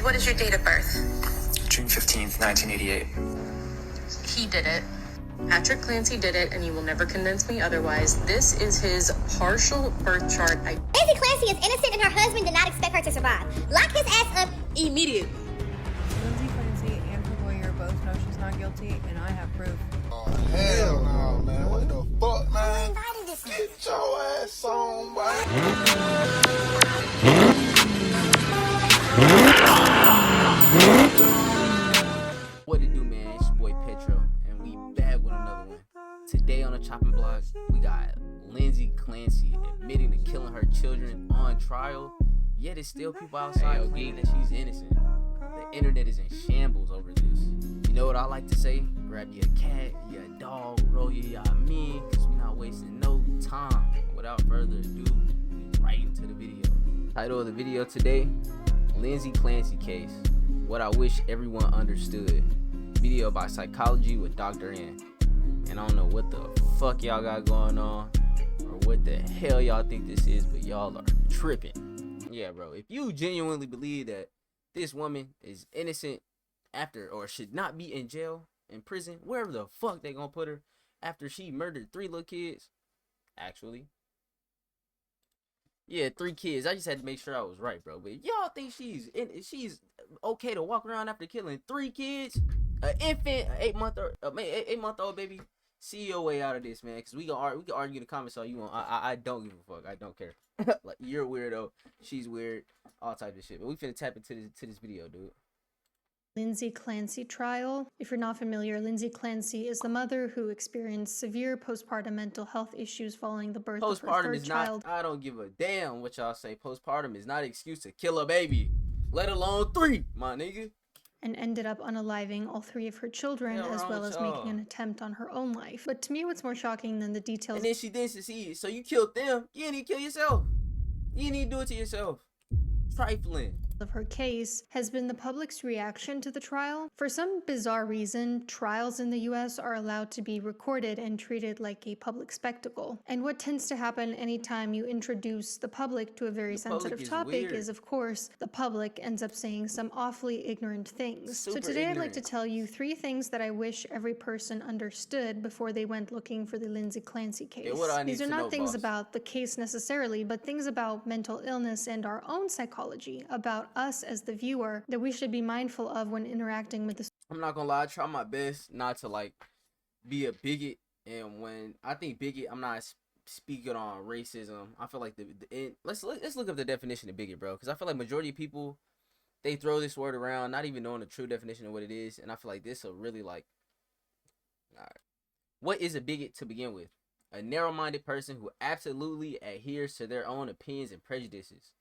what is your date of birth? June 15th, 1988. He did it. Patrick Clancy did it, and you will never convince me otherwise. This is his partial birth chart. Lindsay Clancy is innocent and her husband did not expect her to survive. Lock his ass up immediately. Lindsay Clancy and her lawyer both know she's not guilty, and I have proof. Oh, hell no, man. What the fuck, man? Invited this man. Get your ass on, man. What it do, man? It's your boy Petro, and we back with another one. Today on the chopping block, we got Lindsay Clancy admitting to killing her children on trial, yet it's still people outside claiming that she's innocent. The internet is in shambles over this. You know what I like to say? Grab your cat, your dog, roll your yamin, because we're not wasting no time. Without further ado, right into the video. Title of the video today, Lindsay Clancy case. What I wish everyone understood. Video by Psychology with Dr. N. And I don't know what the fuck y'all got going on or what the hell y'all think this is, but y'all are tripping. Yeah, bro. If you genuinely believe that this woman is innocent after or should not be in jail, in prison, wherever the fuck they gonna put her after she murdered 3 little kids. Actually. Yeah, 3 kids. I just had to make sure I was right, bro. But y'all think she's okay to walk around after killing 3 kids? An infant, 8-month-old baby. See your way out of this, man. Cause we can argue in the comments all you want. I don't give a fuck. I don't care. Like, you're a weirdo. She's weird. All types of shit. But we finna tap into this video, dude. Lindsay Clancy trial. If you're not familiar, Lindsay Clancy is the mother who experienced severe postpartum mental health issues following the birth of her third child. I don't give a damn what y'all say. Postpartum is not an excuse to kill a baby, let alone 3, my nigga. And ended up unaliving all 3 of her children, as well as making an attempt on her own life. But to me, what's more shocking than the details. And then she didn't succeed. So you killed them. You didn't even kill yourself. You didn't even do it to yourself. Trifling. Of her case has been the public's reaction to the trial. For some bizarre reason, trials in the US are allowed to be recorded and treated like a public spectacle. And what tends to happen anytime you introduce the public to a very sensitive topic is, of course, the public ends up saying some awfully ignorant things. So today I'd like to tell you 3 things that I wish every person understood before they went looking for the Lindsay Clancy case. These are not things about the case necessarily, but things about mental illness and our own psychology, about us as the viewer, that we should be mindful of when interacting with this. I'm not gonna lie, I try my best not to like be a bigot, and when I think bigot, I'm not speaking on racism. I feel like let's look up the definition of bigot, bro, because I feel like majority of people, they throw this word around not even knowing the true definition of what it is, and I feel like this will really like, alright, what is a bigot to begin with? A narrow-minded person who absolutely adheres to their own opinions and prejudices.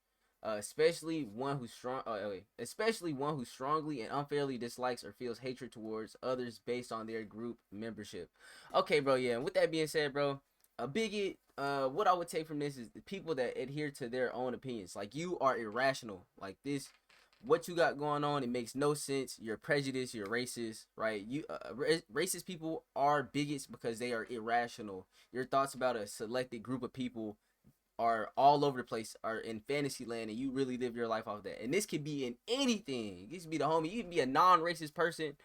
Especially one who strongly and unfairly dislikes or feels hatred towards others based on their group membership. Okay, bro, yeah. And with that being said, bro, a bigot, what I would take from this is the people that adhere to their own opinions. Like, you are irrational. Like, this, what you got going on, it makes no sense. You're prejudiced, you're racist, right? You racist people are bigots because they are irrational. Your thoughts about a selected group of people are all over the place, are in fantasy land, and you really live your life off that. And this could be in anything. You could be the homie. You can be a non-racist person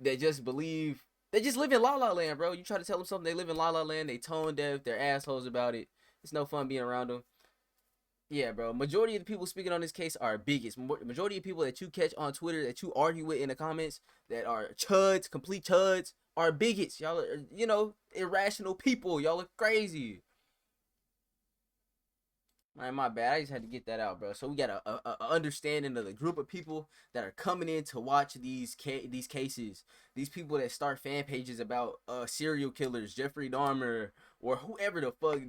that just live in la la land, bro. You try to tell them something, they live in la la land, they tone deaf, they're assholes about it. It's no fun being around them. Yeah, bro. Majority of the people speaking on this case are bigots. Majority of people that you catch on Twitter, that you argue with in the comments, that are chuds, complete chuds, are bigots. Y'all are, you know, irrational people. Y'all are crazy. Man, my bad. I just had to get that out, bro. So we got a understanding of the group of people that are coming in to watch these cases. These people that start fan pages about serial killers, Jeffrey Dahmer, or whoever the fuck,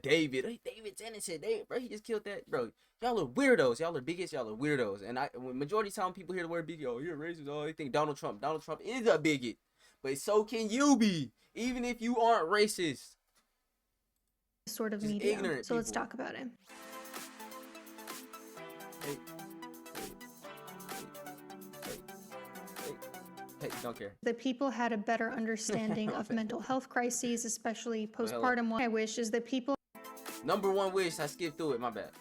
David. Hey, David's innocent. Bro, he just killed that, bro. Y'all are weirdos. Y'all are bigots. Y'all are weirdos. And when majority of the time people hear the word bigot, oh, you're racist. Oh, they think Donald Trump. Donald Trump is a bigot, but so can you be, even if you aren't racist. Sort of just media. So people. Let's talk about it. Hey, don't care. The people had a better understanding of mental health crises, especially postpartum. What I wish is that people. Number 1 wish, I skipped through it, my bad.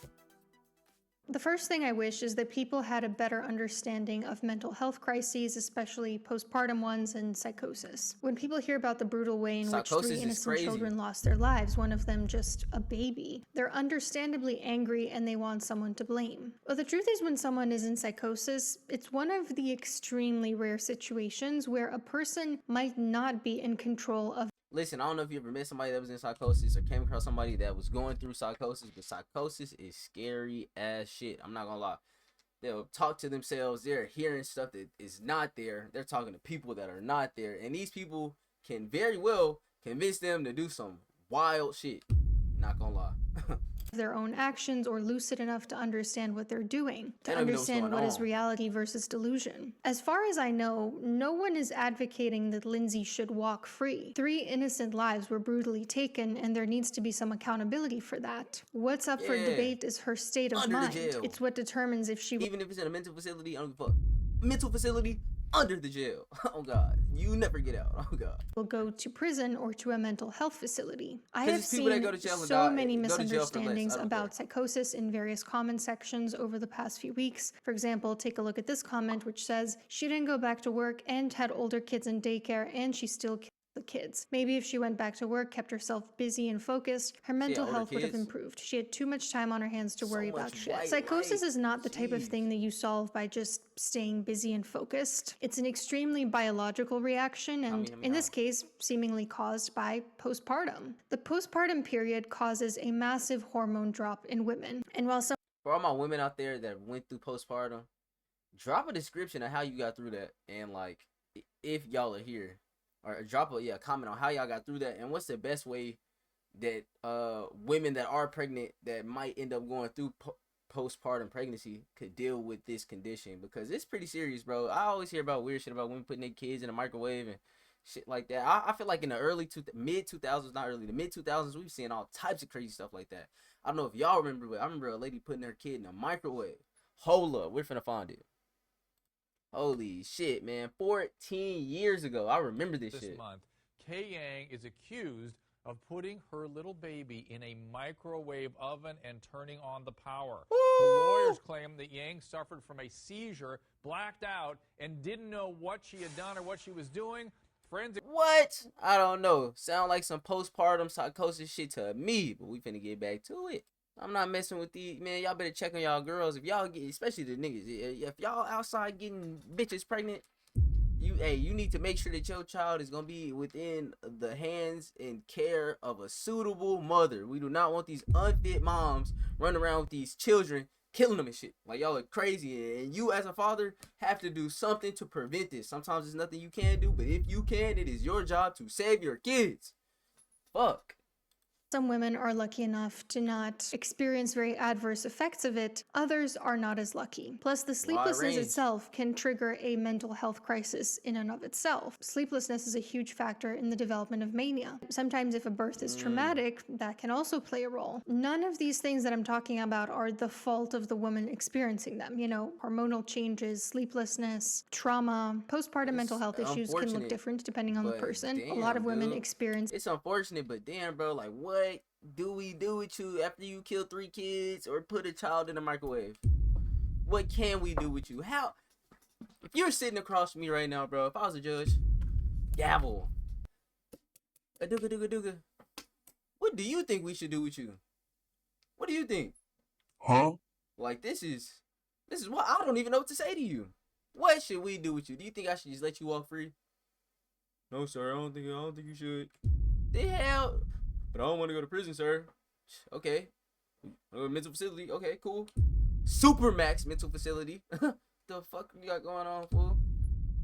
The first thing I wish is that people had a better understanding of mental health crises, especially postpartum ones and psychosis. When people hear about the brutal way in which Psychosis 3 is innocent crazy. children lost their lives, one of them just a baby, they're understandably angry and they want someone to blame. But the truth is, when someone is in psychosis, it's one of the extremely rare situations where a person might not be in control of Listen, I don't know if you ever met somebody that was in psychosis or came across somebody that was going through psychosis, but psychosis is scary as shit. I'm not gonna lie. They'll talk to themselves. They're hearing stuff that is not there. They're talking to people that are not there. And these people can very well convince them to do some wild shit. Not gonna lie. their own actions or lucid enough to understand what they're doing, to They don't even know what's understand going what is on. reality versus delusion. As far as I know, no one is advocating that Lindsay should walk free. 3 innocent lives were brutally taken, and there needs to be some accountability for that. What's up for Yeah. debate is her state of Under the mind. jail. It's what determines if she Even if it's in a mental facility, I don't give a fuck. Mental facility under the jail. Oh God, you never get out. Oh God. will go to prison or to a mental health facility. I 'Cause have it's people that seen go to jail and so die- many go to jail for less. misunderstandings I don't about care. psychosis in various comment sections over the past few weeks. For example, take a look at this comment which says, she didn't go back to work and had older kids in daycare and she still killed the kids. Maybe if she went back to work, kept herself busy and focused, her mental older health would have kids? improved. She had too much time on her hands to So worry much about shit. white Psychosis light. is not the type of Jeez. thing that you solve by just staying busy and focused. It's an extremely biological reaction and, in this case, seemingly caused by postpartum. The postpartum period causes a massive hormone drop in women. And while some For all my women out there that went through postpartum, drop a description of how you got through that, and like if y'all are here, or drop a comment on how y'all got through that, and what's the best way that women that are pregnant that might end up going through postpartum pregnancy could deal with this condition, because it's pretty serious, bro. I always hear about weird shit about women putting their kids in a microwave and shit like that. I feel like in the mid 2000s, not early, the mid 2000s, we've seen all types of crazy stuff like that. I don't know if y'all remember, but I remember a lady putting her kid in a microwave. Hold up, we're finna find it. Holy shit, man. 14 years ago. I remember this shit. month, Kay Yang is accused of putting her little baby in a microwave oven and turning on the power. The lawyers claim that Yang suffered from a seizure, blacked out, and didn't know what she had done or what she was doing. Forensic What? I don't know. Sound like some postpartum psychosis shit to me, but we finna get back to it. I'm not messing with these, man. Y'all better check on y'all girls. If y'all get, especially the niggas, if y'all outside getting bitches pregnant, you need to make sure that your child is gonna be within the hands and care of a suitable mother. We do not want these unfit moms running around with these children, killing them and shit. Like, y'all are crazy, and you as a father have to do something to prevent this. Sometimes there's nothing you can do, but if you can, it is your job to save your kids. Fuck. Some women are lucky enough to not experience very adverse effects of it. Others are not as lucky. Plus, the sleeplessness range. itself can trigger a mental health crisis in and of itself. Sleeplessness is a huge factor in the development of mania. Sometimes if a birth is traumatic, that can also play a role. None of these things that I'm talking about are the fault of the woman experiencing them. You know, hormonal changes, sleeplessness, trauma, postpartum mental health issues can look unfortunate, different depending on the but person. A lot of damn, women dude. experience It's unfortunate, but damn, bro, like, what do we do with you after you kill 3 kids or put a child in a microwave? What can we do with you? How? If you're sitting across from me right now, bro, if I was a judge, gavel. Adooga. What do you think we should do with you? What do you think? Huh? Like, this is what I don't even know what to say to you. What should we do with you? Do you think I should just let you walk free? No, sir. I don't think you should. The hell? But I don't want to go to prison, sir. Okay. Mental facility. Okay, cool. Supermax mental facility. The fuck you got going on, fool?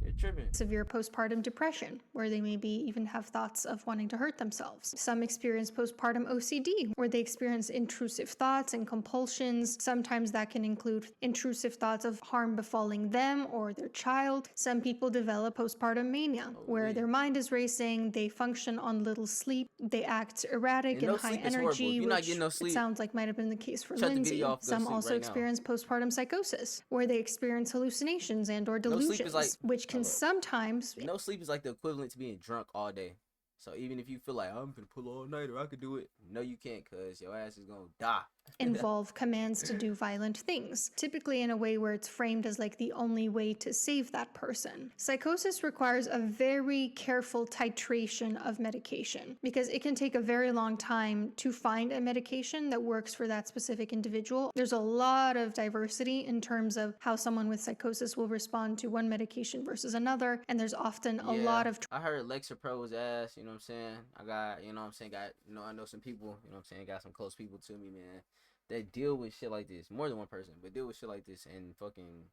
You're tripping. severe postpartum depression, where they maybe even have thoughts of wanting to hurt themselves. Some experience postpartum OCD, where they experience intrusive thoughts and compulsions. Sometimes that can include intrusive thoughts of harm befalling them or their child. Some people develop postpartum mania, where their mind is racing, they function on little sleep, they act erratic And no and high sleep is horrible. If energy, you're not which getting no it sleep, sounds like might have been the case for shut the Lindsay. video off, go Some sleep also right now. experience postpartum psychosis, where they experience hallucinations and or No sleep delusions, is like- which can Hello. sometimes No sleep is like the equivalent to being drunk all day. So even if you feel like I'm gonna pull all night or I could do it, no, you can't, cause your ass is gonna die involve commands to do violent things, typically in a way where it's framed as like the only way to save that person. Psychosis requires a very careful titration of medication because it can take a very long time to find a medication that works for that specific individual. There's a lot of diversity in terms of how someone with psychosis will respond to one medication versus another, and there's often a lot of I heard Lexapro was ass, you know what I'm saying? I got, you know what I'm saying, I know some people, you know what I'm saying, got some close people to me, man, that deal with shit like this. More than one person, but deal with shit like this, and fucking,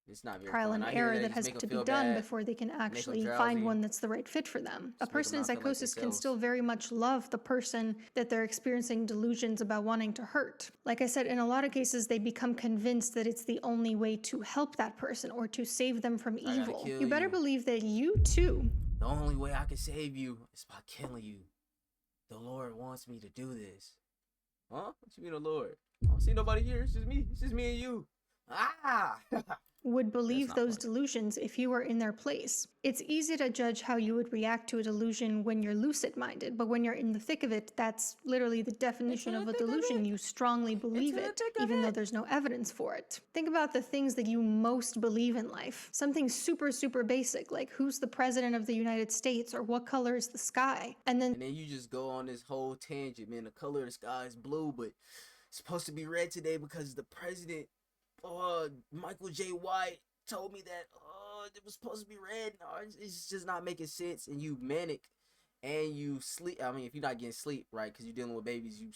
it's not very trial fun. and error that has to be done before they can actually find one that's the right fit for them. A person in psychosis can still very much love the person that they're experiencing delusions about wanting to hurt. Like I said, in a lot of cases, they become convinced that it's the only way to help that person or to save them from evil. You better believe that you too. The only way I can save you is by killing you. The Lord wants me to do this. Huh? What you mean the Lord? I don't see nobody here. It's just me. It's just me and you. Ah! Would believe those delusions if you were in their place. It's easy to judge how you would react to a delusion when you're lucid-minded, but when you're in the thick of it, that's literally the definition of a delusion. You strongly believe it, even though there's no evidence for it. Think about the things that you most believe in life. Something super, super basic, like who's the president of the United States or what color is the sky. And then you just go on this whole tangent, man. The color of the sky is blue, but it's supposed to be red today because the president, Michael J. White, told me that it was supposed to be red. No, it's just not making sense. And you manic and you sleep. I mean, if you're not getting sleep, right, because you're dealing with babies, you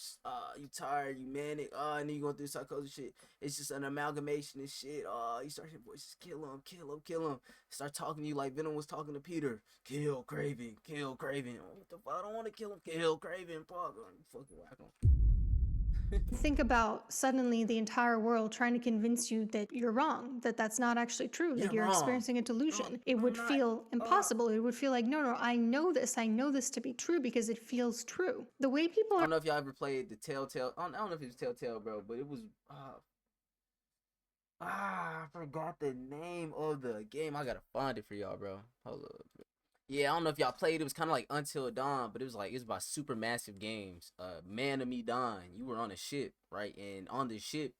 tired, you manic, and then you're going through psychosis shit. It's just an amalgamation of shit. You start hearing voices, kill him, kill him, kill him. Start talking to you like Venom was talking to Peter. Kill Craven, kill Craven. Oh, what the fuck? I don't want to kill him. Kill Craven. Fuck, fucking whack him. Think about suddenly the entire world trying to convince you that you're wrong, that that's not actually true, that you're experiencing a delusion. It would feel impossible. It would feel like, no, I know this to be true because it feels true. The way people I don't know if y'all ever played the Telltale. I don't know if it was Telltale, bro, but it was. I forgot the name of the game. I gotta find it for y'all, bro. Hold up. Yeah, I don't know if y'all played. It was kind of like Until Dawn, but it was about super massive games. Man of Me Dawn. You were on a ship, right? And on the ship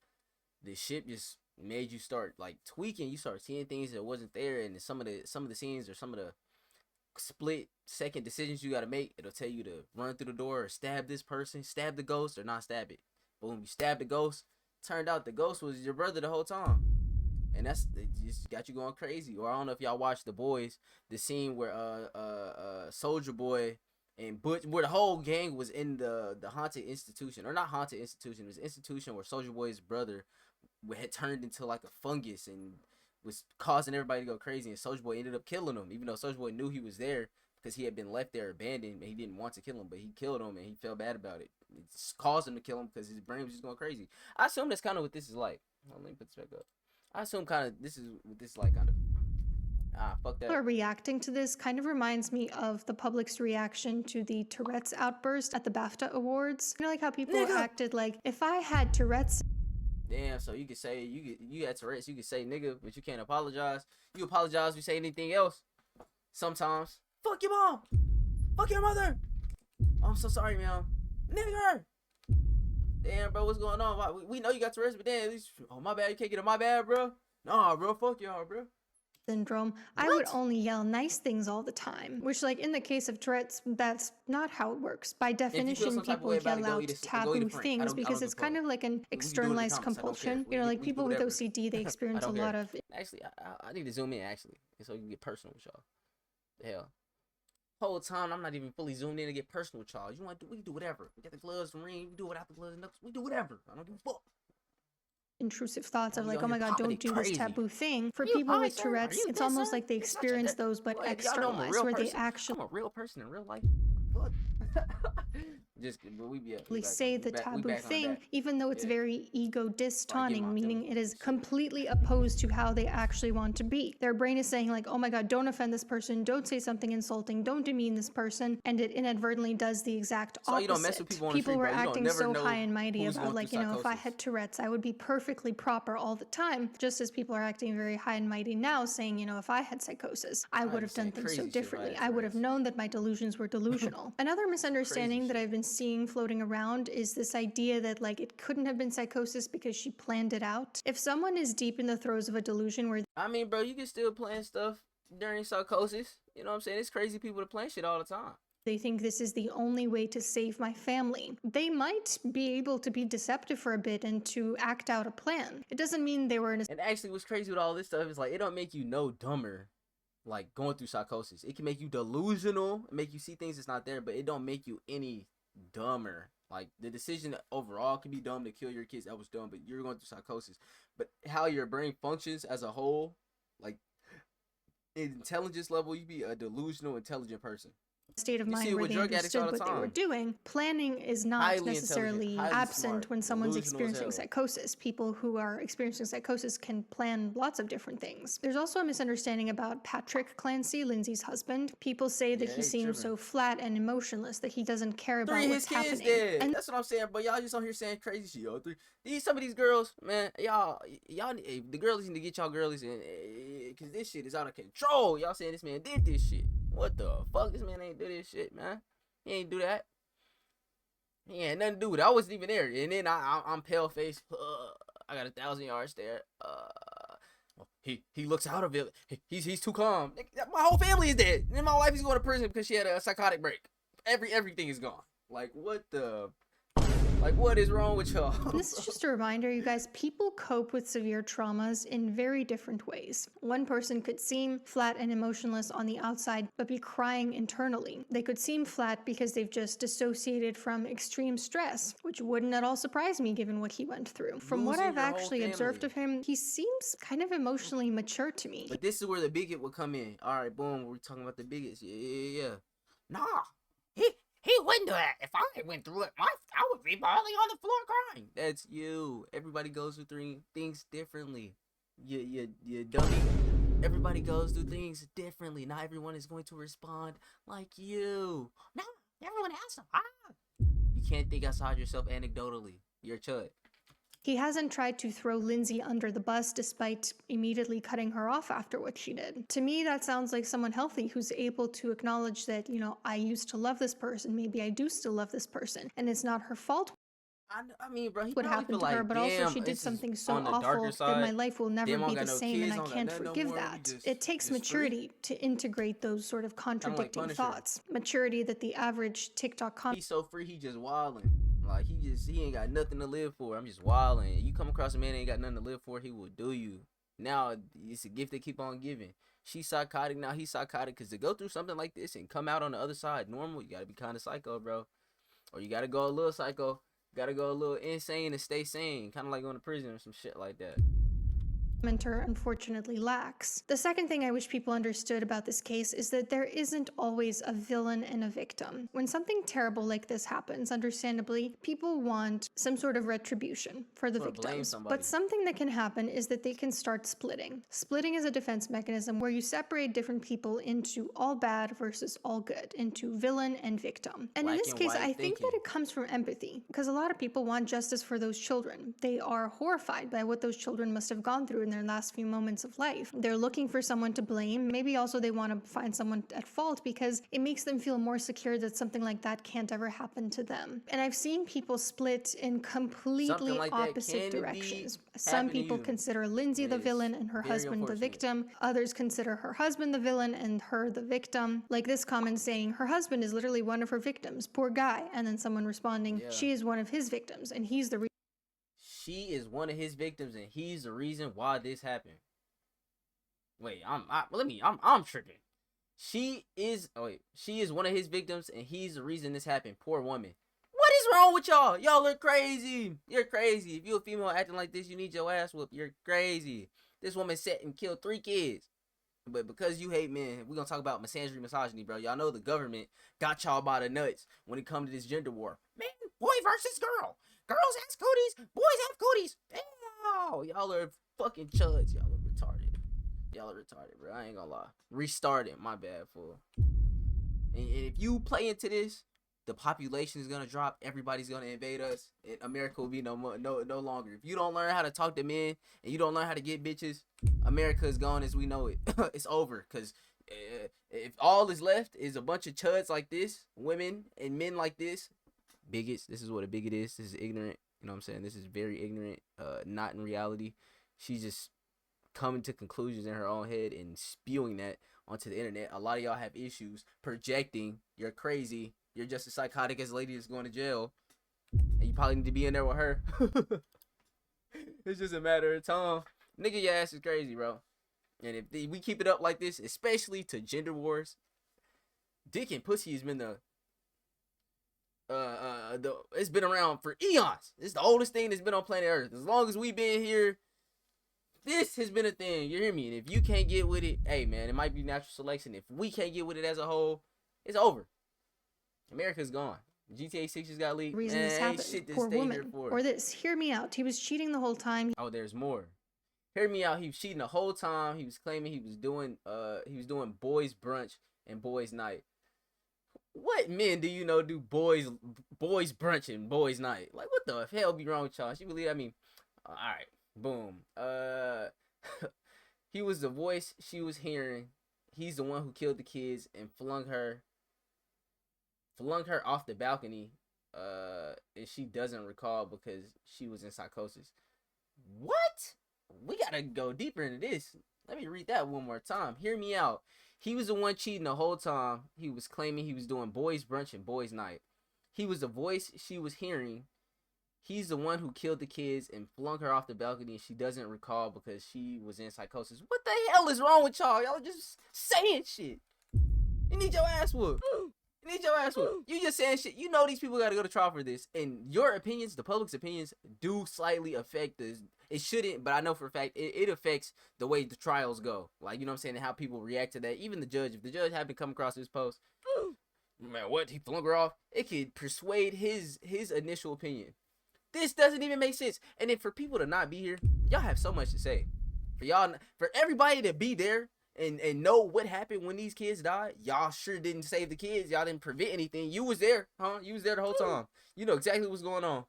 just made you start like tweaking. You start seeing things that wasn't there, and some of the scenes or some of the split second decisions you got to make. It'll tell you to run through the door or stab this person, stab the ghost, or not stab it. Boom, you stab the ghost. Turned out the ghost was your brother the whole time. And it just got you going crazy. Or I don't know if y'all watched The Boys, the scene where Soldier Boy and Butch, where the whole gang was in the haunted institution, or not haunted institution, it was an institution where Soldier Boy's brother had turned into like a fungus and was causing everybody to go crazy, and Soldier Boy ended up killing him, even though Soldier Boy knew he was there because he had been left there abandoned and he didn't want to kill him, but he killed him and he felt bad about it. It caused him to kill him because his brain was just going crazy. I assume that's kind of what this is like. Let me put this back up. I assume kind of this is what this is like, kind of. Fuck that. People are reacting to this kind of reminds me of the public's reaction to the Tourette's outburst at the BAFTA Awards. You know, like how people acted like, if I had Tourette's. Damn, so you could say you had Tourette's, you could say nigga, but you can't apologize. You apologize if you say anything else. Sometimes. Fuck your mom. Fuck your mother. Oh, I'm so sorry, man. Nigger. Damn, bro, what's going on? We know you got Tourette's, but damn, at least, oh, my bad, you can't get on my bad, bro. Nah, bro, fuck y'all, bro. Syndrome. I would only yell nice things all the time, which, like, in the case of Tourette's, that's not how it works. By definition, people yell out taboo things because it's kind of like an externalized compulsion. You know, like people with OCD, they experience a lot of. Actually, I need to zoom in, actually, so you can get personal with y'all. The hell. Whole time I'm not even fully zoomed in to get personal with y'all. You want to do? We can do whatever. We got the gloves, the ring. We do it without the gloves and knuckles. We do whatever. I don't give a fuck. Intrusive thoughts of like, oh my god, don't do this taboo thing. For people with Tourette's, it's almost like they experience those but externalized, where they actually. I'm a real person in real life. Fuck. Just we say the taboo thing, even though it's very ego dystoning, meaning it is completely opposed to how they actually want to be. Their brain is saying like, oh my god, don't offend this person, don't say something insulting, don't demean this person, and it inadvertently does the exact opposite. You don't mess with people on the street, were bro. acting so high and mighty about like, you know, if I had Tourette's, I would be perfectly proper all the time, just as people are acting very high and mighty now, saying, you know, if I had psychosis, I would have done things so differently. I would have known that my delusions were delusional. Another misunderstanding that I've been seeing floating around is this idea that like it couldn't have been psychosis because she planned it out. If someone is deep in the throes of a delusion where I mean, bro, you can still plan stuff during psychosis. You know what I'm saying? It's crazy people that plan shit all the time. they think this is the only way to save my family, they might be able to be deceptive for a bit and to act out a plan. It doesn't mean they were in a And actually, what's crazy with all this stuff is like it don't make you no dumber, like going through psychosis. It can make you delusional, make you see things that's not there, but it don't make you any dumber. Like the decision overall can be dumb to kill your kids. That was dumb, but you're going through psychosis. But how your brain functions as a whole, like intelligence level, you be a delusional, intelligent person. state of You see mind it where with they drug addicts all understood the what they were time. doing. Planning is not Highly necessarily intelligent, highly absent smart, when someone's delusional as experiencing hell. psychosis. People who are experiencing psychosis can plan lots of different things. There's also a misunderstanding about Patrick Clancy, Lindsay's husband. People say that Yeah, he he's seems tripping. so flat and emotionless, that he doesn't care about 3 of what's his kids happening. dead. And That's what I'm saying, but y'all just on here saying crazy shit, yo. Some of these girls, man, y'all, the girls need to get y'all girlies in, cause this shit is out of control. Y'all saying this man did this shit. What the fuck? This man ain't do this shit, man. He ain't do that. He had nothing to do with it. I wasn't even there. And then I'm pale faced. I got 1,000 yard stare. He looks out of it. He's too calm. My whole family is dead. And my wife is going to prison because she had a psychotic break. Everything is gone. Like what the? Like what is wrong with y'all? this is just a reminder, you guys, people cope with severe traumas in very different ways. One person could seem flat and emotionless on the outside, but be crying internally. They could seem flat because they've just dissociated from extreme stress, which wouldn't at all surprise me given what he went through. From what Losing I've your whole actually observed family. of him, he seems kind of emotionally mature to me. But this is where the bigot will come in. All right, boom. We're talking about the bigots. Yeah. Nah, he wouldn't do that. If I went through it, I would be bawling on the floor crying. That's you. Everybody goes through things differently. You dummy. Everybody goes through things differently. Not everyone is going to respond like you. No, everyone has to. You can't think outside yourself anecdotally. You're a chud. He hasn't tried to throw Lindsay under the bus despite immediately cutting her off after what she did. To me, that sounds like someone healthy who's able to acknowledge that, you know, I used to love this person, maybe I do still love this person, and it's not her fault I mean, bro, he what probably happened feel to her, like, but also damn, she did this is something so on the awful darker that side. my life will never Damn, I be don't the got no same and kids, I I don't got can't nothing no forgive more, we that. just- It takes just free. maturity to integrate those sort of contradicting Punisher. thoughts. Maturity that the average TikTok He's so free, he just wildin'. Like he ain't got nothing to live for. I'm just wildin'. You come across a man that ain't got nothing to live for, he will do you. Now it's a gift they keep on giving. She's psychotic now. He's psychotic because to go through something like this and come out on the other side normal, you gotta be kind of psycho, bro. Or you gotta go a little psycho. You gotta go a little insane and stay sane, kind of like going to prison or some shit like that. Mentor unfortunately lacks. The second thing I wish people understood about this case is that there isn't always a villain and a victim. When something terrible like this happens, understandably, people want some sort of retribution for the Or blame victims. somebody. But something that can happen is that they can start splitting. Splitting is a defense mechanism where you separate different people into all bad versus all good, into villain and victim. And in Black this and case, white I think that thinking. it comes from empathy, because a lot of people want justice for those children. They are horrified by what those children must have gone through in their last few moments of life. They're looking for someone to blame. Maybe also they want to find someone at fault because it makes them feel more secure that something like that can't ever happen to them. And I've seen people split in completely Something like that opposite can directions. be Some happen to people you. consider Lindsay the It's villain and her very husband the unfortunate. victim. Others consider her husband the villain and her the victim. Like this comment saying, her husband is literally one of her victims. Poor guy. And then someone responding, Yeah. she is one of his victims and he's the She is one of his victims, and he's the reason why this happened. Wait, I'm tripping. She is one of his victims, and he's the reason this happened. Poor woman. What is wrong with y'all? Y'all are crazy. You're crazy. If you're a female acting like this, you need your ass whooped. You're crazy. This woman set and killed 3 kids. But because you hate men, we're gonna talk about misogyny, bro. Y'all know the government got y'all by the nuts when it comes to this gender war. Man, boy versus girl. Girls have cooties, boys have cooties. Damn, y'all are fucking chuds. Y'all are retarded. Y'all are retarded, bro. I ain't gonna lie. Restart it. My bad, fool. And if you play into this, the population is gonna drop. Everybody's gonna invade us. And America will be no longer. If you don't learn how to talk to men and you don't learn how to get bitches, America is gone as we know it. It's over. Cause if all is left is a bunch of chuds like this, women and men like this, bigots. This is what a bigot is. This is ignorant. You know what I'm saying? This is very ignorant. Not in reality. She's just coming to conclusions in her own head and spewing that onto the internet. A lot of y'all have issues projecting. You're crazy. You're just as psychotic as the lady that's going to jail. And you probably need to be in there with her. It's just a matter of time. Nigga, your ass is crazy, bro. And if we keep it up like this, especially to gender wars, dick and pussy has been it's been around for eons. It's the oldest thing that's been on planet Earth. As long as we've been here, this has been a thing. You hear me? And if you can't get with it, hey man, it might be natural selection. If we can't get with it as a whole, it's over. America's gone. GTA 6 just got leaked. Reason this happened. Poor woman. Or this. Hear me out. He was cheating the whole time. Oh, there's more. Hear me out. He was cheating the whole time. He was claiming he was doing boys brunch and boys night. What men do you know do boys brunch and boys night? Like, what the hell be wrong with y'all? She believe? I mean, all right, boom. He was the voice she was hearing. He's the one who killed the kids and flung her off the balcony. And she doesn't recall because she was in psychosis. What? We gotta go deeper into this. Let me read that one more time. Hear me out. He was the one cheating the whole time. He was claiming he was doing boys brunch and boys night. He was the voice she was hearing. He's the one who killed the kids and flung her off the balcony, and she doesn't recall because she was in psychosis. What the hell is wrong with y'all? Y'all just saying shit. You need your ass whooped. You need your ass whooped. You just saying shit. You know these people got to go to trial for this. And your opinions, the public's opinions, do slightly affect this. It shouldn't, but I know for a fact it affects the way the trials go. Like, you know what I'm saying, and how people react to that. Even the judge, if the judge happened to come across this post, man, what, he flung her off? It could persuade his initial opinion. This doesn't even make sense. And then for people to not be here, y'all have so much to say. For everybody to be there and know what happened when these kids died, y'all sure didn't save the kids. Y'all didn't prevent anything. You was there, huh? You was there the whole time. You know exactly what's going on.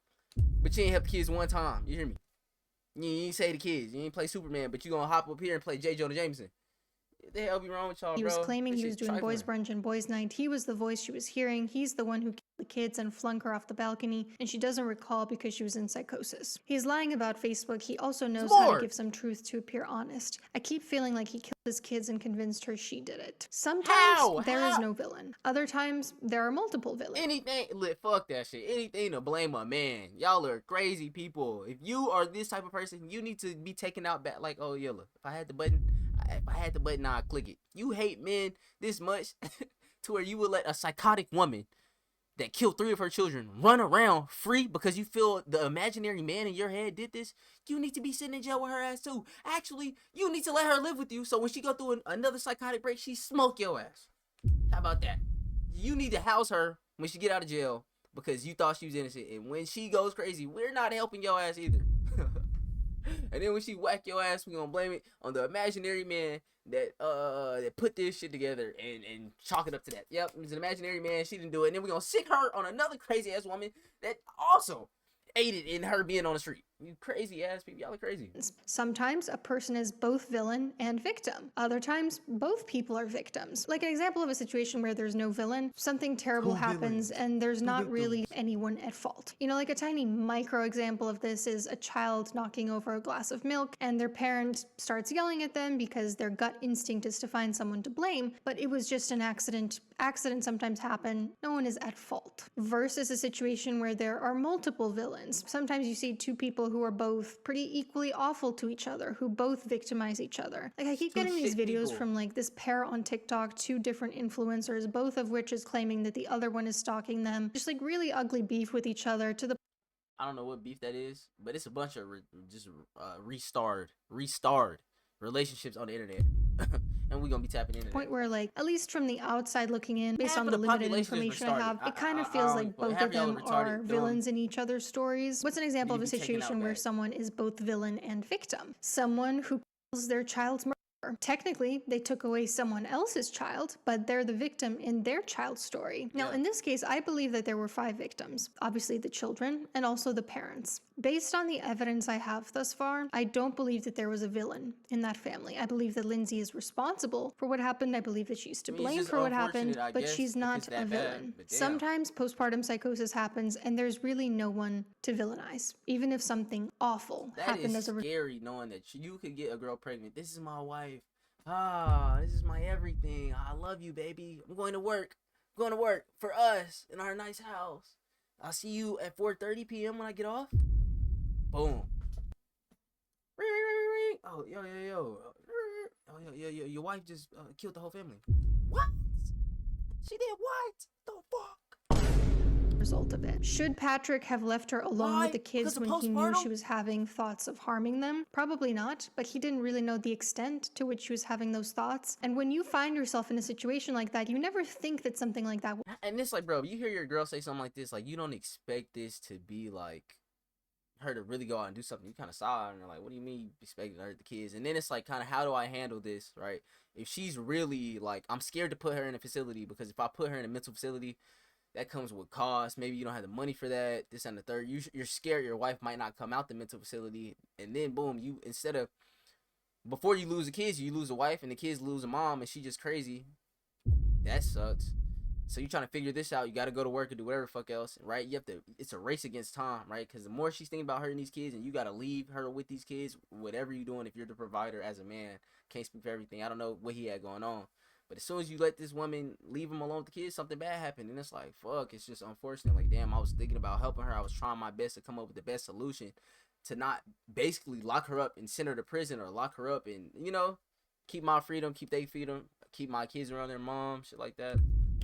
But you ain't help the kids one time. You hear me? You ain't say the kids. You ain't play Superman, but you gonna hop up here and play J. Jonah Jameson. What the hell be wrong with y'all, bro? He was claiming he was doing boys brunch and boys night. He was the voice she was hearing. He's the one who killed the kids and flung her off the balcony, and she doesn't recall because she was in psychosis. He's lying about Facebook. He also knows how to give some truth to appear honest. I keep feeling like he killed his kids and convinced her she did it. Sometimes there is no villain. Other times there are multiple villains. Fuck that shit. Anything to blame a man. Y'all are crazy people. If you are this type of person, you need to be taken out back like, oh, yeah, look, if I had the button, I'd click it. You hate men this much to where you would let a psychotic woman that killed 3 of her children run around free because you feel the imaginary man in your head did this. You need to be sitting in jail with her ass too. Actually, you need to let her live with you so when she go through another psychotic break, she smoke your ass. How about that? You need to house her when she get out of jail because you thought she was innocent. And when she goes crazy, we're not helping your ass either. And then when she whack your ass, we gonna blame it on the imaginary man that put this shit together and chalk it up to that. Yep, it was an imaginary man. She didn't do it. And then we gonna sick her on another crazy ass woman that also aided in her being on the street. You crazy ass people, y'all are crazy. Sometimes a person is both villain and victim. Other times, both people are victims. Like an example of a situation where there's no villain, something terrible happens and there's not really anyone at fault. You know, like a tiny micro example of this is a child knocking over a glass of milk and their parent starts yelling at them because their gut instinct is to find someone to blame, but it was just an accident. Accidents sometimes happen. No one is at fault. Versus a situation where there are multiple villains. Sometimes you see 2 people who are both pretty equally awful to each other, who both victimize each other. Like I keep getting these videos from like this pair on TikTok, 2 different influencers, both of which is claiming that the other one is stalking them. Just like really ugly beef with each other to the I don't know what beef that is, but it's a bunch of restarred relationships on the internet. And we're gonna be tapping into point where, like, at least from the outside looking in, based on the limited information I have, it kind of feels like both of them are villains in each other's stories. What's an example of a situation where someone is both villain and victim? Someone who kills their child's murderer. over. Technically, they took away someone else's child, but they're the victim in their child's story. Now, in this case, I believe that there were 5 victims. Obviously the children and also the parents. Based on the evidence I have thus far, I don't believe that there was a villain in that family. I believe that Lindsay is responsible for what happened. I believe that she's to blame for what happened, but she's not a villain. Sometimes postpartum psychosis happens and there's really no one to villainize, even if something awful happened as a result. That is scary, knowing that you could get a girl pregnant. This is my wife. Ah, this is my everything. I love you, baby. I'm going to work. I'm going to work for us in our nice house. I'll see you at 4:30 p.m. when I get off. Boom. Ring, ring, ring, ring. Oh, yo. Oh, yo, your wife just killed the whole family. What? She did what? The fuck? Result of it. Should Patrick have left her alone with the kids when he knew she was having thoughts of harming them? Probably not, but he didn't really know the extent to which she was having those thoughts. And when you find yourself in a situation like that, you never think that something like that. And it's like, bro, you hear your girl say something like this, like, you don't expect this to be like her to really go out and do something. You kind of saw her and you're like, what do you mean you expecting her to hurt the kids? And then it's like, kind of, how do I handle this, right? If she's really like, I'm scared to put her in a facility, because if I put her in a mental facility, that comes with cost. Maybe you don't have the money for that, this and the third. You're scared your wife might not come out the mental facility, and then boom, you, instead of, before you lose the kids, you lose a wife, and the kids lose a mom, and she just crazy. That sucks. So you're trying to figure this out. You got to go to work and do whatever the fuck else, right? You have to, it's a race against time, right? Because the more she's thinking about hurting these kids, and you got to leave her with these kids, whatever you're doing, if you're the provider as a man, can't speak for everything. I don't know what he had going on. But as soon as you let this woman leave him alone with the kids, something bad happened. And it's like, fuck, it's just unfortunate. Like, damn, I was thinking about helping her. I was trying my best to come up with the best solution to not basically lock her up and send her to prison, or lock her up and, you know, keep my freedom, keep their freedom, keep my kids around their mom, shit like that.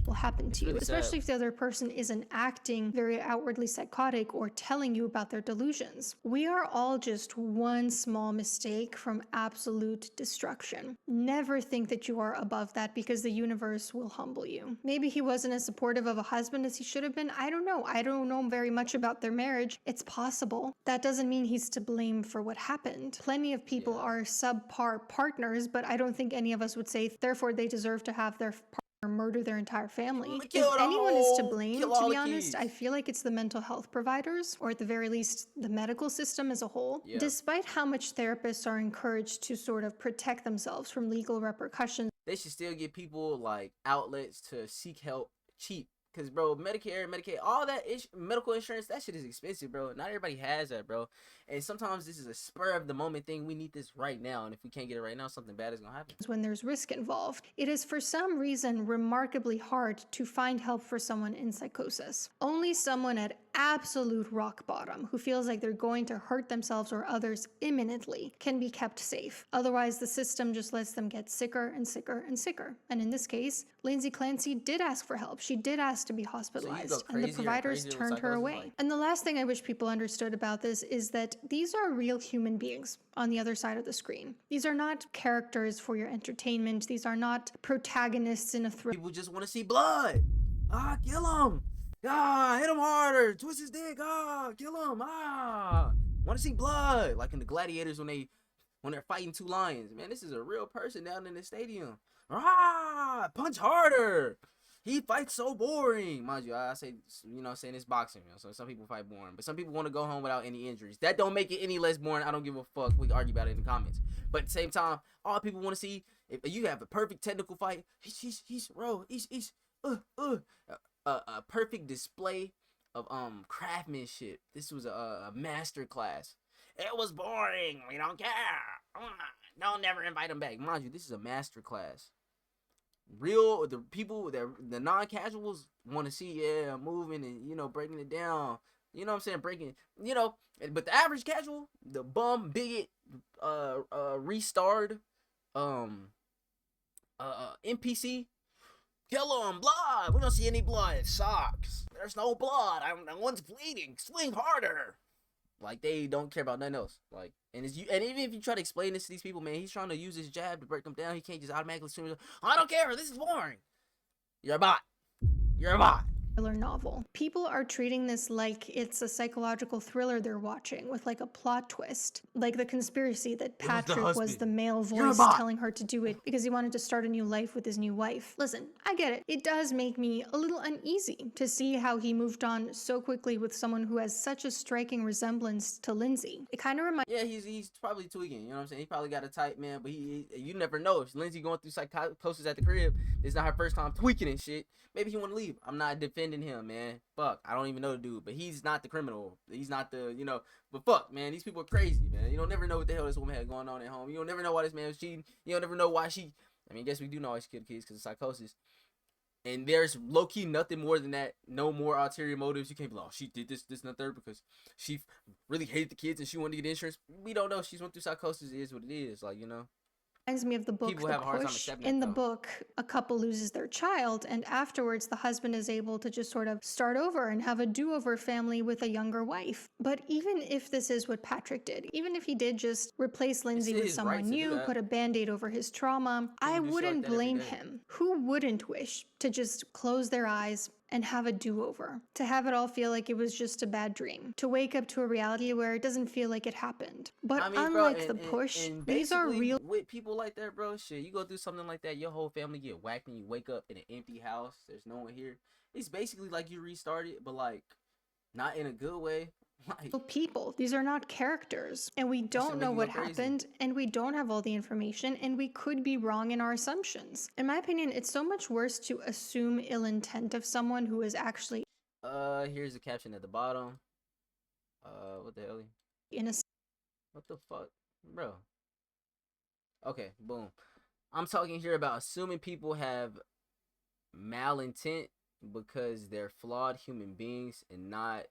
Will happen to you, especially if the other person isn't acting very outwardly psychotic or telling you about their delusions. We are all just one small mistake from absolute destruction. Never think that you are above that, because the universe will humble you. Maybe he wasn't as supportive of a husband as he should have been. I don't know. I don't know very much about their marriage. It's possible. That doesn't mean he's to blame for what happened. Plenty of people are subpar partners, but I don't think any of us would say, therefore, they deserve to have their partner murder their entire family. If anyone is to blame, to be honest, I feel like it's the mental health providers, or at the very least, the medical system as a whole. Yeah. Despite how much therapists are encouraged to sort of protect themselves from legal repercussions, they should still give people like outlets to seek help cheap. Because, bro, Medicare, Medicaid, all that medical insurance, that shit is expensive, bro. Not everybody has that, bro. And sometimes this is a spur of the moment thing. We need this right now. And if we can't get it right now, something bad is going to happen. When there's risk involved, it is for some reason remarkably hard to find help for someone in psychosis. Only someone at absolute rock bottom, who feels like they're going to hurt themselves or others imminently, can be kept safe. Otherwise, the system just lets them get sicker and sicker and sicker. And in this case, Lindsay Clancy did ask for help. She did ask to be hospitalized, and the providers turned her away. And the last thing I wish people understood about this is that these are real human beings on the other side of the screen. These are not characters for your entertainment. These are not protagonists in a thriller. People just want to see blood. Ah, kill him. Ah, hit him harder. Twist his dick. Ah, kill him. Ah, want to see blood. Like in the Gladiators when they're fighting 2 lions. Man, this is a real person down in the stadium. Ah, punch harder. He fights so boring. Mind you, I say, you know, saying it's boxing, you know, so some people fight boring. But some people want to go home without any injuries. That don't make it any less boring. I don't give a fuck. We can argue about it in the comments. But at the same time, all people want to see, if you have a perfect technical fight, he's a perfect display of craftsmanship. This was a master class. It was boring. We don't care. Don't never invite him back. Mind you, this is a master class. The people that the non-casuals want to see, moving and, you know, breaking it down, you know what I'm saying, breaking, you know. But the average casual, the bum bigot, restarred NPC, kill him, blood, we don't see any blood, it sucks, there's no blood, one's bleeding, swing harder. Like, they don't care about nothing else. Like, and even if you try to explain this to these people, man, he's trying to use his jab to break them down. He can't just automatically swing. I don't care. This is boring. You're a bot. You're a bot. novel. People are treating this like it's a psychological thriller they're watching with like a plot twist, like the conspiracy that Patrick was the male voice telling her to do it because he wanted to start a new life with his new wife. Listen, I get it. It does make me a little uneasy to see how he moved on so quickly with someone who has such a striking resemblance to Lindsay. It kind of reminds he's probably tweaking, you know what I'm saying? He probably got a type, man, but you never know. If Lindsay going through psychosis at the crib, it's not her first time tweaking and shit. Maybe he want to leave. I'm not defending him, man. Fuck, I don't even know the dude, but he's not the criminal. He's not the, you know, but fuck, man, these people are crazy, man. You don't never know what the hell this woman had going on at home. You don't never know why this man was cheating. You don't never know why she, I mean, I guess we do know why she killed kids because of psychosis. And there's low-key nothing more than that. No more ulterior motives. You can't be like, oh, she did this, and the third because she really hated the kids and she wanted to get insurance. We don't know. She went through psychosis. It is what it is. Like, you know. Reminds me of the book People The have a hard time Push. accepting In that, the though. book, a couple loses their child, and afterwards the husband is able to just sort of start over and have a do-over family with a younger wife. But even if this is what Patrick did, even if he did just replace Lindsay with his right someone to do new, that. put a band-aid over his trauma, I do shit like wouldn't that every blame day. him. Who wouldn't wish to just close their eyes and have a do-over? To have it all feel like it was just a bad dream. To wake up to a reality where it doesn't feel like it happened. But I mean, unlike bro, The Push, and these are basically, real. with people like that, bro, shit, you go through something like that, your whole family get whacked and you wake up in an empty house. There's no one here. It's basically like you restarted, but like not in a good way. Like, People. These are not characters. And we don't know make you what go crazy. happened, and we don't have all the information, and we could be wrong in our assumptions. In my opinion, it's so much worse to assume ill intent of someone who is actually here's the caption at the bottom. What the hell? innocent. What the fuck, bro? Okay, boom. I'm talking here about assuming people have malintent because they're flawed human beings and not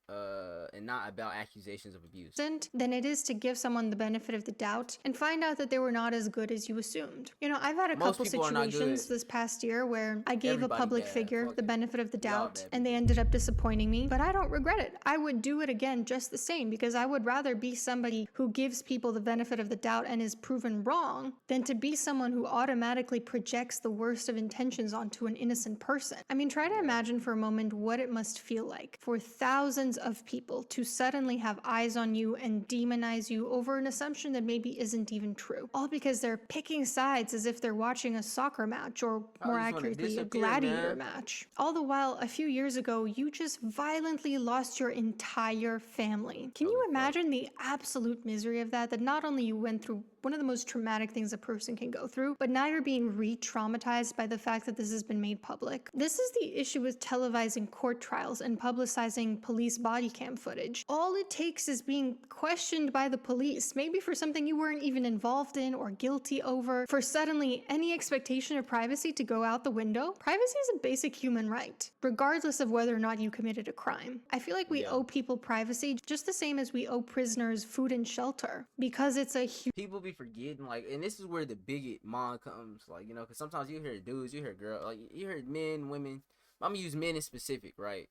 about accusations of abuse. Than it is to give someone the benefit of the doubt and find out that they were not as good as you assumed. You know, I've had a Most couple people are not situations good. this past year where I gave Everybody a public bad. figure Fuck the it. benefit of the We all doubt bad and they ended up disappointing me, but I don't regret it. I would do it again just the same because I would rather be somebody who gives people the benefit of the doubt and is proven wrong than to be someone who automatically projects the worst of intentions onto an innocent person. I mean, try to imagine for a moment what it must feel like for thousands of people to suddenly have eyes on you and demonize you over an assumption that maybe isn't even true. All because they're picking sides as if they're watching a soccer match or, more just wanna accurately, a disappear, gladiator man. match. All the while, a few years ago, you just violently lost your entire family. Can you imagine the absolute misery of that? That not only you went through one of the most traumatic things a person can go through, but now you're being re-traumatized by the fact that this has been made public. This is the issue with televising court trials and publicizing police body cam footage. All it takes is being questioned by the police, maybe for something you weren't even involved in or guilty over, for suddenly any expectation of privacy to go out the window. Privacy is a basic human right, regardless of whether or not you committed a crime. I feel like we owe people privacy just the same as we owe prisoners food and shelter, because it's a People be forgetting, like, and this is where the bigot mind comes, like, you know, because sometimes you hear dudes, you hear girls, like, you hear men, women. I'm gonna use men in specific, right?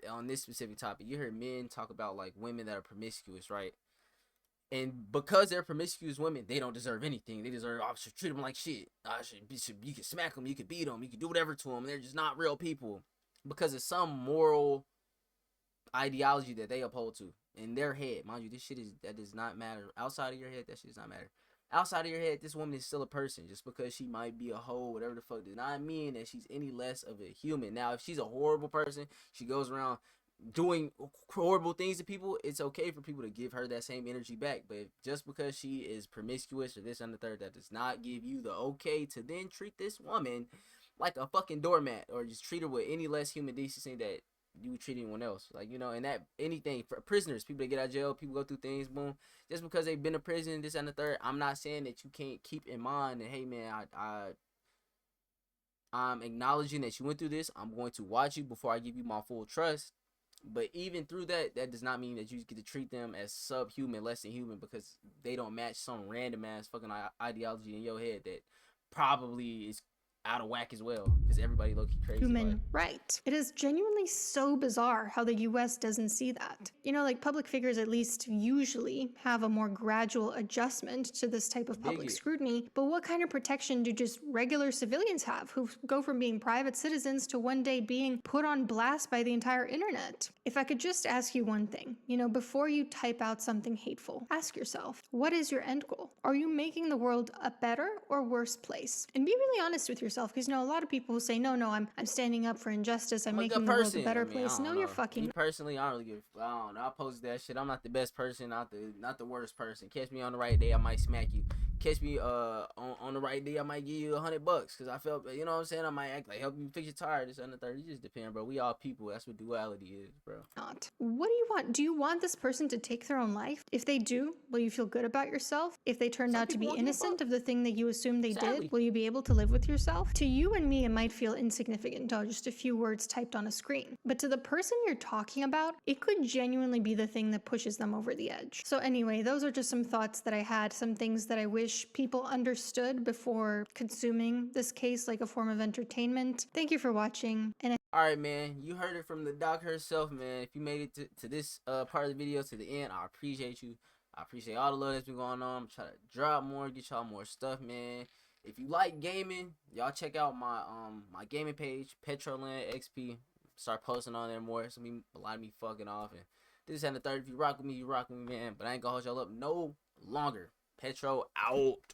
On this specific topic, you hear men talk about like women that are promiscuous, right? And because they're promiscuous women, they don't deserve anything. They deserve, I should treat them like shit. You can smack them, you can beat them, you can do whatever to them. They're just not real people because of some moral ideology that they uphold to in their head. Mind you, this shit that does not matter. Outside of your head, that shit does not matter. Outside of your head, this woman is still a person. Just because she might be a hoe, whatever the fuck, does not mean that she's any less of a human. Now, if she's a horrible person, she goes around doing horrible things to people, it's okay for people to give her that same energy back. But just because she is promiscuous or this and the third, that does not give you the okay to then treat this woman like a fucking doormat or just treat her with any less human decency that you would treat anyone else. Like, you know, and that anything for prisoners, people that get out of jail, people go through things, boom, just because they've been to prison, this and the third, I'm not saying that you can't keep in mind that, hey man, I'm acknowledging that you went through this. I'm going to watch you before I give you my full trust. But even through that, that does not mean that you get to treat them as subhuman, less than human, because they don't match some random ass fucking ideology in your head that probably is out of whack as well, because everybody low-key crazy. Human right. It is genuinely so bizarre how the US doesn't see that. You know, like public figures at least usually have a more gradual adjustment to this type of public scrutiny, but what kind of protection do just regular civilians have who go from being private citizens to one day being put on blast by the entire internet? If I could just ask you one thing, you know, before you type out something hateful, ask yourself, what is your end goal? Are you making the world a better or worse place? And be really honest with yourself, because you know a lot of people who say no, I'm standing up for injustice, I'm making the world a better place. No, you're fucking. Me personally, I don't really give. I don't know. I posted that shit. I'm not the best person, not the worst person. Catch me on the right day, I might smack you. Catch me on the right day, I might give you $100 because I felt, you know what I'm saying. I might act like help you fix your tire. This and the third. It just depends, bro. We all people. That's what duality is, bro. Not. What do you want? Do you want this person to take their own life? If they do, will you feel good about yourself? If they turned out to be innocent of the thing that you assume they did, will you be able to live with yourself? To you and me, it might feel insignificant, just a few words typed on a screen. But to the person you're talking about, it could genuinely be the thing that pushes them over the edge. So anyway, those are just some thoughts that I had, some things that I wish people understood before consuming this case like a form of entertainment. Thank you for watching. And Alright, man, you heard it from the doc herself, man. If you made it to this part of the video, to the end, I appreciate you. I appreciate all the love that's been going on. I'm trying to drop more, get y'all more stuff, man. If you like gaming, y'all check out my my gaming page, Petroland XP. Start posting on there more. It's gonna be a lot of me fucking off. And this and the third. If you rock with me, you rock with me, man. But I ain't gonna hold y'all up no longer. Petro out.